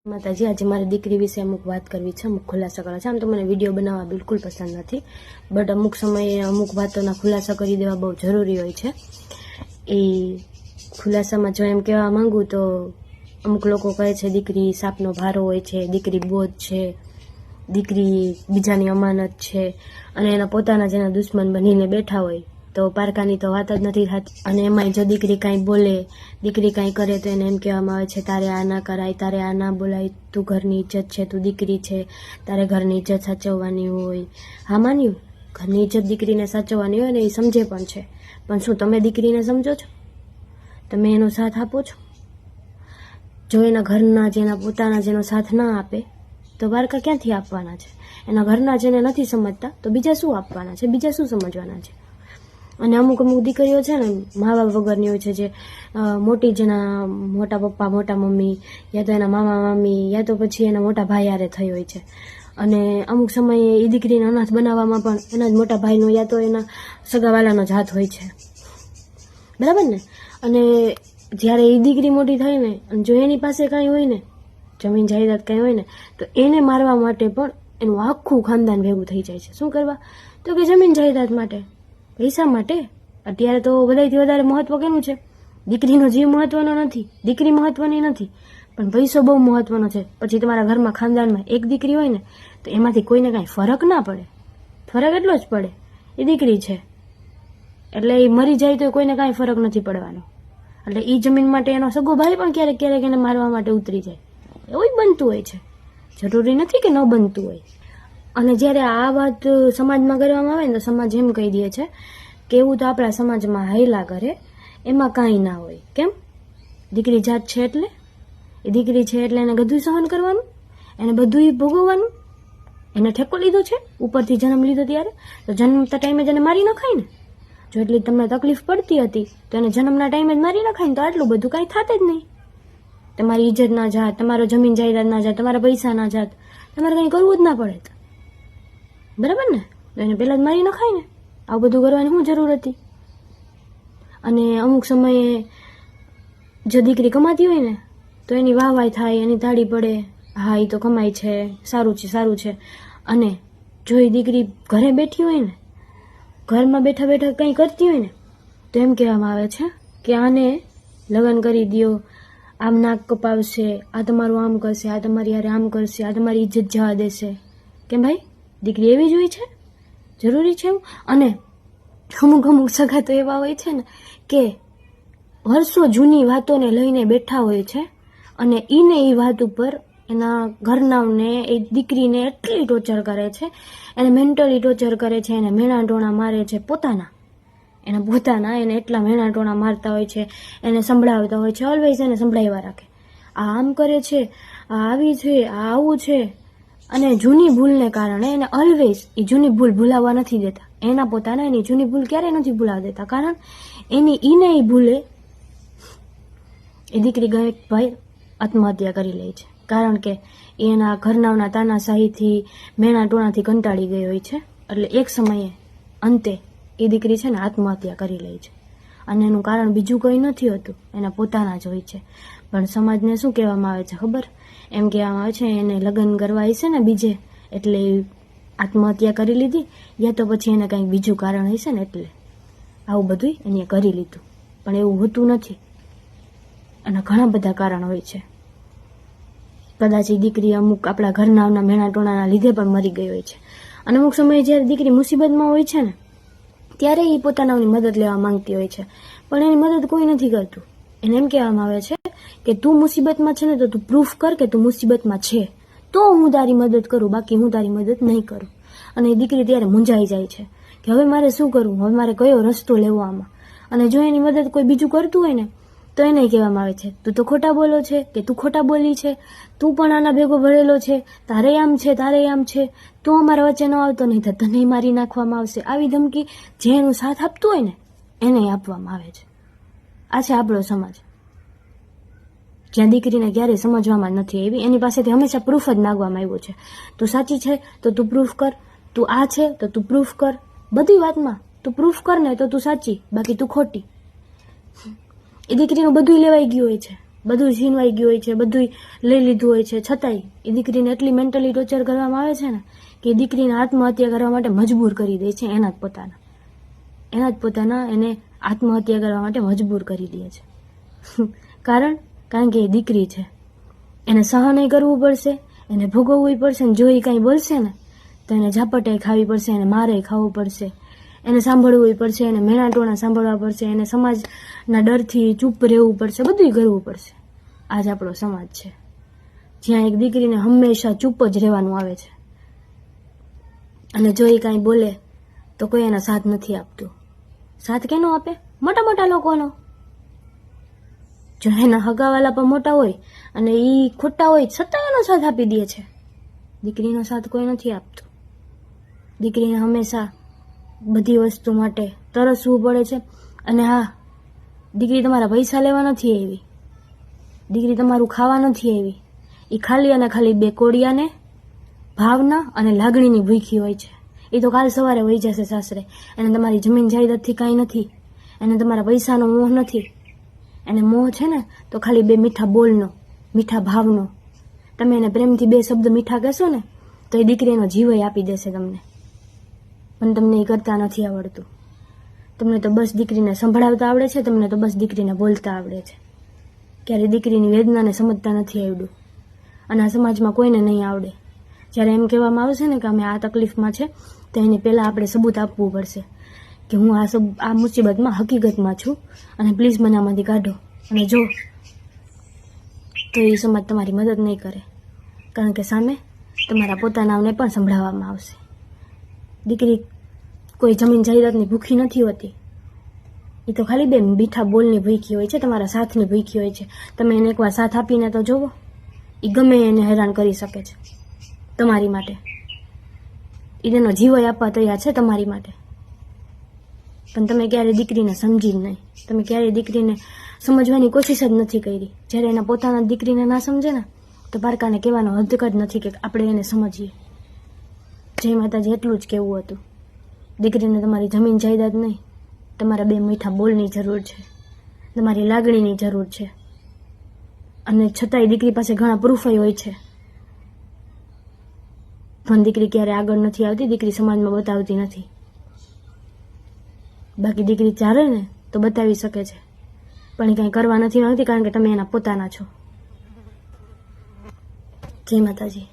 માતાજી, આજે મારી દીકરી વિશે અમુક વાત કરવી છે, અમુક ખુલાસા કરવા છે. આમ તો મને વિડીયો બનાવવા બિલકુલ પસંદ નથી, બટ અમુક સમયે અમુક વાતોના ખુલાસા કરી દેવા બહુ જરૂરી હોય છે. એ ખુલાસામાં જો એમ કહેવા માંગુ તો અમુક લોકો કહે છે દીકરી સાપનો ભારો હોય છે, દીકરી બોધ છે, દીકરી બીજાની અમાનત છે, અને એના પોતાના જેના દુશ્મન બનીને બેઠા હોય તો પારકાની તો વાત જ નથી થતી. અને એમાંય જો દીકરી કાંઈ બોલે, દીકરી કાંઈ કરે તો એને એમ કહેવામાં આવે છે તારે આ ના કરાય, તારે આ ના બોલાય, તું ઘરની ઇજ્જત છે, તું દીકરી છે, તારે ઘરની ઇજ્જત સાચવવાની હોય. હા, માન્યું, ઘરની ઇજ્જત દીકરીને સાચવવાની હોય ને એ સમજે પણ છે, પણ શું તમે દીકરીને સમજો છો? તમે એનો સાથ આપો છો? જો એના ઘરના જેના પોતાના જેનો સાથ ના આપે તો વારકા ક્યાંથી આપવાના છે? એના ઘરના જેને નથી સમજતા તો બીજા શું આપવાના છે, બીજા શું સમજવાના છે? અને અમુક દીકરીઓ છે ને મા બાપ વગરની હોય છે, જે મોટી જેના મોટા પપ્પા મોટા મમ્મી યા તો એના મામા મામી યા તો પછી એના મોટા ભાઈ હારે થઈ હોય છે. અને અમુક સમયે એ દીકરીને અનાથ બનાવવામાં પણ એના જ મોટા ભાઈનો યા તો એના સગાવાલાનો જ હાથ હોય છે, બરાબર ને? અને જ્યારે એ દીકરી મોટી થાય ને, જો એની પાસે કાંઈ હોય ને, જમીન જાયદાદ કાંઈ હોય ને, તો એને મારવા માટે પણ એનું આખું ખાનદાન ભેગું થઈ જાય છે. શું કરવા? તો કે જમીન જાયદાદ માટે, પૈસા માટે. અત્યારે તો બધાથી વધારે મહત્વ કેનું છે? દીકરીનો જીવ મહત્વનો નથી, દીકરી મહત્વની નથી, પણ પૈસો બહુ મહત્વનો છે. પછી તમારા ઘરમાં ખાનદાનમાં એક દીકરી હોય ને તો એમાંથી કોઈને કાંઈ ફરક ના પડે. ફરક એટલો જ પડે, એ દીકરી છે એટલે એ મરી જાય તો કોઈને કાંઈ ફરક નથી પડવાનો. એટલે એ જમીન માટે એનો સગો ભાઈ પણ ક્યારેક ક્યારેક એને મારવા માટે ઉતરી જાય, એવું જ બનતું હોય છે. જરૂરી નથી કે ન બનતું હોય. અને જ્યારે આ વાત સમાજમાં કરવામાં આવે ને તો સમાજ એમ કહી દે છે કે એવું તો આપણા સમાજમાં હાયલા કરે, એમાં કાંઈ ના હોય. કેમ? દીકરી જાત છે એટલે, એ દીકરી છે એટલે એને બધું સહન કરવાનું, એને બધું ભોગવવાનું, એને ઠેકો લીધો છે ઉપરથી જન્મ લીધો ત્યારે. તો જન્મતા ટાઈમે જ એને મારી નખાય ને. જો એટલી તમને તકલીફ પડતી હતી તો એને જન્મના ટાઈમે જ મારી નખાય ને તો આટલું બધું કાંઈ થાત જ નહીં. તમારી ઇજ્જત ના જાત, તમારો જમીન જાયદાદ ના જાત, તમારા પૈસા ના જાત, તમારે કંઈ કરવું જ ના પડે, બરાબર ને? તો એને પહેલાં જ મારી નખાય ને. આવું બધું કરવાની શું જરૂર હતી? અને અમુક સમયે જો દીકરી કમાતી હોય ને તો એની વાહવાઈ થાય, એની તાળી પડે, હા એ તો કમાય છે, સારું છે સારું છે. અને જો એ દીકરી ઘરે બેઠી હોય ને, ઘરમાં બેઠા બેઠા કંઈ કરતી હોય ને તો એમ કહેવામાં આવે છે કે આને લગ્ન કરી દો, આમ નાક કપાવશે, આ તમારું આમ કરશે, આ તમારી યારે આમ કરશે, આ તમારી ઇજ્જત જવા દેશે. કેમ ભાઈ? દીકરી એવી જ હોય છે? જરૂરી છે એવું? અને અમુક સગા તો એવા હોય છે ને કે વર્ષો જૂની વાતોને લઈને બેઠા હોય છે અને એને એ વાત ઉપર એના ઘરનાઓને એ દીકરીને એટલી ટોર્ચર કરે છે, એને મેન્ટલી ટોર્ચર કરે છે, એને મેણા ટોણા મારે છે, એને એટલા મેણા ટોણા મારતા હોય છે, એને સંભળાવતા હોય છે, ઓલવેઝ એને સંભળાવ્યા રાખે. આ આમ કરે છે, આ આવી છે, આ આવું છે. અને જૂની ભૂલને કારણે એને ઓલવેઝ એ જૂની ભૂલ ભૂલાવવા નથી દેતા. એના પોતાના એની જૂની ભૂલ ક્યારેય નથી ભૂલાવવા દેતા, કારણ એ ભૂલે એ દીકરી ગઈક ભાઈ આત્મહત્યા કરી લે છે, કારણ કે એના ઘરનાઓના તાનાશાહીથી મેણા ટોણાથી કંટાળી ગઈ હોય છે. એટલે એક સમયે અંતે એ દીકરી છે ને આત્મહત્યા કરી લે છે. અને એનું કારણ બીજું કંઈ નથી હોતું, એના પોતાના જ હોય છે. પણ સમાજને શું કહેવામાં આવે છે ખબર? એમ કહેવામાં આવે છે એને લગ્ન કરવા હશે ને બીજે એટલે આત્મહત્યા કરી લીધી, યા તો પછી એને કંઈક બીજું કારણ હશે ને એટલે આવું બધું એને કરી લીધું. પણ એવું હોતું નથી, અને ઘણા બધા કારણ હોય છે. કદાચ એ દીકરી અમુક આપણા ઘરનાના મેણા ટોણાના લીધે પણ મરી ગઈ હોય છે. અને અમુક સમયે જ્યારે દીકરી મુસીબતમાં હોય છે ને ત્યારે એ પોતાનાની મદદ લેવા માંગતી હોય છે, પણ એની મદદ કોઈ નથી કરતું. એને એમ કહેવામાં આવે છે કે તું મુસીબતમાં છે ને તો તું પ્રૂફ કર કે તું મુસીબતમાં છે, તો હું તારી મદદ કરું, બાકી હું તારી મદદ નહીં કરું. અને એ દીકરી ત્યારે મૂંઝાઈ જાય છે કે હવે મારે શું કરવું, હવે મારે કયો રસ્તો લેવો આમાં. અને જો એની મદદ કોઈ બીજું કરતું હોય ને તો એને કહેવામાં આવે છે તું તો ખોટા બોલો છે, કે તું ખોટા બોલી છે, તું પણ આના ભેગો ભરેલો છે, તારે આમ છે, તારે આમ છે, તું અમારા વચ્ચે ન આવતો નહીં તો તને મારી નાખવામાં આવશે. આવી ધમકી જે એનું સાથ આપતું હોય ને એને આપવામાં આવે છે. આ છે આપણો સમાજ, જ્યાં દીકરીને ક્યારેય સમજવામાં નથી આવી. એની પાસેથી હંમેશા પ્રૂફ જ માગવામાં આવ્યું છે. તું સાચી છે તો તું પ્રૂફ કર, તું આ છે તો તું પ્રૂફ કર, બધી વાતમાં તું પ્રૂફ કર ને તો તું સાચી, બાકી તું ખોટી. એ દીકરીનું બધું લેવાઈ ગયું હોય છે, બધું છીનવાઈ ગયું હોય છે, બધું લઈ લીધું હોય છે, છતાંય એ દીકરીને એટલી મેન્ટલી ટોર્ચર કરવામાં આવે છે ને કે એ દીકરીને આત્મહત્યા કરવા માટે મજબૂર કરી દે છે. એના જ પોતાના એને આત્મહત્યા કરવા માટે મજબૂર કરી દે છે. કારણ કે એ દીકરી છે, એને સહન કરવું પડશે, એને ભોગવવું પડશે, ને જો એ કાંઈ બોલશે ને તો એને ઝાપટે ખાવી પડશે, એને મારે ખાવું પડશે, એને સાંભળવું પડશે, એને મેણાટોણા સાંભળવા પડશે, એને સમાજના ડરથી ચૂપ રહેવું પડશે, બધું કરવું પડશે. આજ આપણો સમાજ છે જ્યાં એક દીકરીને હંમેશા ચૂપ જ રહેવાનું આવે છે, અને જો એ કાંઈ બોલે તો કોઈ એનો સાથ નથી આપતું. સાથ કેનો આપે? મોટા મોટા લોકોનો. જો એના હગાવાલા પણ મોટા હોય અને એ ખોટા હોય છતાં એનો સાથ આપી દે છે. દીકરીનો સાથ કોઈ નથી આપતું. દીકરીને હંમેશા બધી વસ્તુ માટે તરસવું પડે છે. અને હા, દીકરી તમારા પૈસા લેવા નથી આવી, દીકરી તમારું ખાવા નથી આવી. એ ખાલી અને ખાલી બે કોડિયાને ભાવના અને લાગણીની ભૂખી હોય છે. એ તો કાલ સવારે વહી જશે સાસરે. એને તમારી જમીન જાયદાદથી કાંઈ નથી, એને તમારા પૈસાનો મોહ નથી. એને મોહ છે ને તો ખાલી બે મીઠા બોલનો, મીઠા ભાવનો. તમે એને પ્રેમથી બે શબ્દ મીઠા કહેશો ને તો એ દીકરી એનો જીવ આપી દેશે તમને. પણ તમને એ કરતા નથી આવડતું. તમને તો બસ દીકરીને સંભળાવતા આવડે છે, તમને તો બસ દીકરીને બોલતા આવડે છે. ક્યારે દીકરીની વેદનાને સમજતા નથી આવડ્યું. અને આ સમાજમાં કોઈને નહીં આવડે. જ્યારે એમ કહેવામાં આવશે ને કે અમે આ તકલીફમાં છે તો એને પહેલાં આપણે સબૂત આપવું પડશે કે હું આ મુસીબતમાં હકીકતમાં છું અને પ્લીઝ મને આમાંથી કાઢો. અને જો તો એ સમાજ તમારી મદદ નહીં કરે, કારણ કે સામે તમારા પોતાનાને પણ સંભળાવવામાં આવશે. દીકરી કોઈ જમીન જાયદાદની ભૂખી નથી હોતી. એ તો ખાલી બે મીઠા બોલની ભૂખી હોય છે, તમારા સાથની ભૂખી હોય છે. તમે એને એકવાર સાથ આપીને તો જોવો, એ ગમે એને હેરાન કરી શકે છે તમારી માટે. એનો જીવ આપવા તૈયાર છે તમારી માટે. પણ તમે ક્યારેય દીકરીને સમજી જ નહીં. તમે ક્યારેય દીકરીને સમજવાની કોશિશ જ નથી કરી. જ્યારે એના પોતાના દીકરીને ના સમજે ને તો પારકાને કહેવાનો હદ જ નથી કે આપણે એને સમજીએ. જય માતાજી, એટલું જ કહેવું હતું. દીકરીને તમારી જમીન જાયદાદ નહીં, તમારા બે મીઠા બોલની જરૂર છે, તમારી લાગણીની જરૂર છે. અને છતાંય દીકરી પાસે ઘણા પ્રૂફ હોય છે, પણ દીકરી ક્યારે આગળ નથી આવતી. દીકરી સમાજમાં બતાવતી નથી. બાકી દીકરી ચાલે ને તો બતાવી શકે છે, પણ એ કાંઈ કરવા નથી માંગતી, કારણ કે તમે એના પોતાના છો. જય માતાજી.